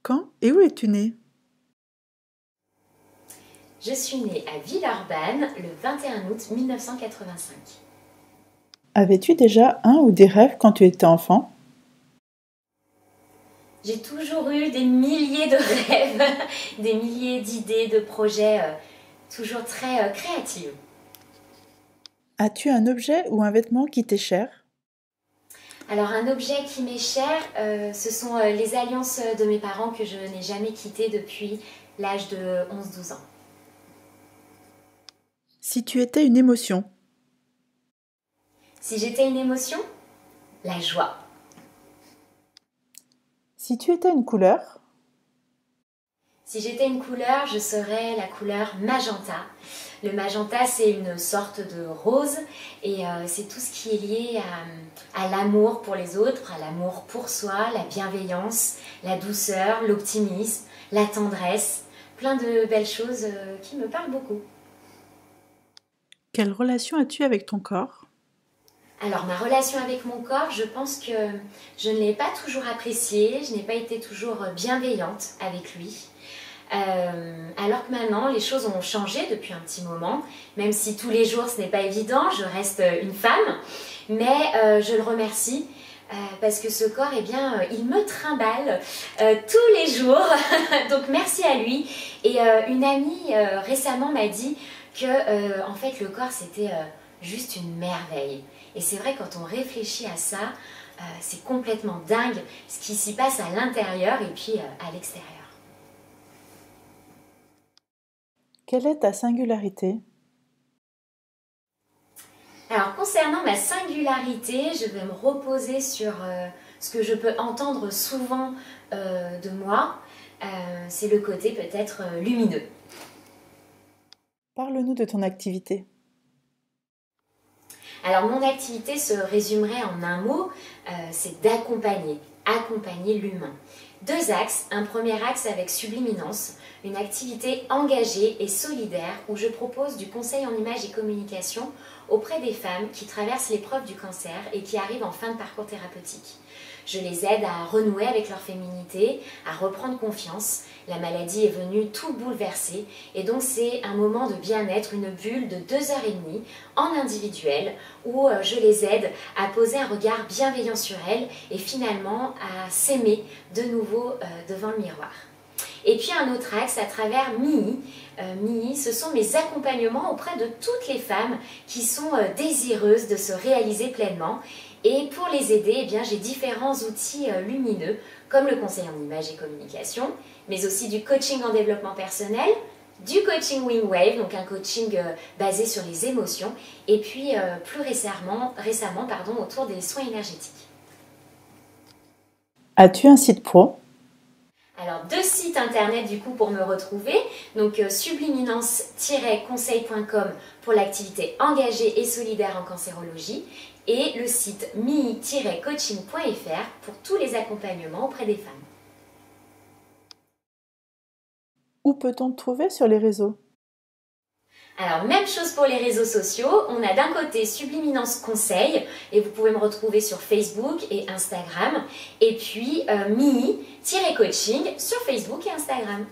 Quand et où es-tu née? Je suis née à Villeurbanne le 21 août 1985. Avais-tu déjà un ou des rêves quand tu étais enfant? J'ai toujours eu des milliers de rêves, des milliers d'idées, de projets, toujours très créatifs. As-tu un objet ou un vêtement qui t'est cher? Alors un objet qui m'est cher, ce sont les alliances de mes parents que je n'ai jamais quittées depuis l'âge de 11-12 ans. Si tu étais une émotion, Si j'étais une émotion, la joie. si tu étais une couleur, Si j'étais une couleur, je serais la couleur magenta. Le magenta, c'est une sorte de rose et c'est tout ce qui est lié à l'amour pour les autres, à l'amour pour soi, la bienveillance, la douceur, l'optimisme, la tendresse. Plein de belles choses qui me parlent beaucoup. quelle relation as-tu avec ton corps? Alors ma relation avec mon corps, je pense que je ne l'ai pas toujours apprécié, je n'ai pas été toujours bienveillante avec lui. Alors que maintenant, les choses ont changé depuis un petit moment, même si tous les jours ce n'est pas évident, je reste une femme, mais je le remercie parce que ce corps, eh bien, il me trimballe tous les jours, donc merci à lui. Et une amie récemment m'a dit que en fait le corps c'était juste une merveille. Et c'est vrai, quand on réfléchit à ça, c'est complètement dingue ce qui s'y passe à l'intérieur et puis à l'extérieur. Quelle est ta singularité? Alors concernant ma singularité, je vais me reposer sur ce que je peux entendre souvent de moi. C'est le côté peut-être lumineux. Parle-nous de ton activité. Alors mon activité se résumerait en un mot, c'est d'accompagner, accompagner l'humain. Deux axes, un premier axe avec Subliminance, une activité engagée et solidaire où je propose du conseil en images et communication auprès des femmes qui traversent l'épreuve du cancer et qui arrivent en fin de parcours thérapeutique. Je les aide à renouer avec leur féminité, à reprendre confiance. La maladie est venue tout bouleverser et donc c'est un moment de bien-être, une bulle de 2 h 30 en individuel où je les aide à poser un regard bienveillant sur elles et finalement à s'aimer de nouveau devant le miroir. Et puis un autre axe à travers MII. MII, ce sont mes accompagnements auprès de toutes les femmes qui sont désireuses de se réaliser pleinement. Et pour les aider, eh bien, j'ai différents outils lumineux, comme le conseil en images et communication, mais aussi du coaching en développement personnel, du coaching Wingwave, donc un coaching basé sur les émotions, et puis plus récemment autour des soins énergétiques. As-tu un site pro? Alors 2 sites internet du coup pour me retrouver, donc subliminance-conseil.com pour l'activité engagée et solidaire en cancérologie et le site mi-coaching.fr pour tous les accompagnements auprès des femmes. Où peut-on te trouver sur les réseaux? Alors même chose pour les réseaux sociaux, on a d'un côté Subliminance Conseil et vous pouvez me retrouver sur Facebook et Instagram et puis mi-coaching sur Facebook et Instagram.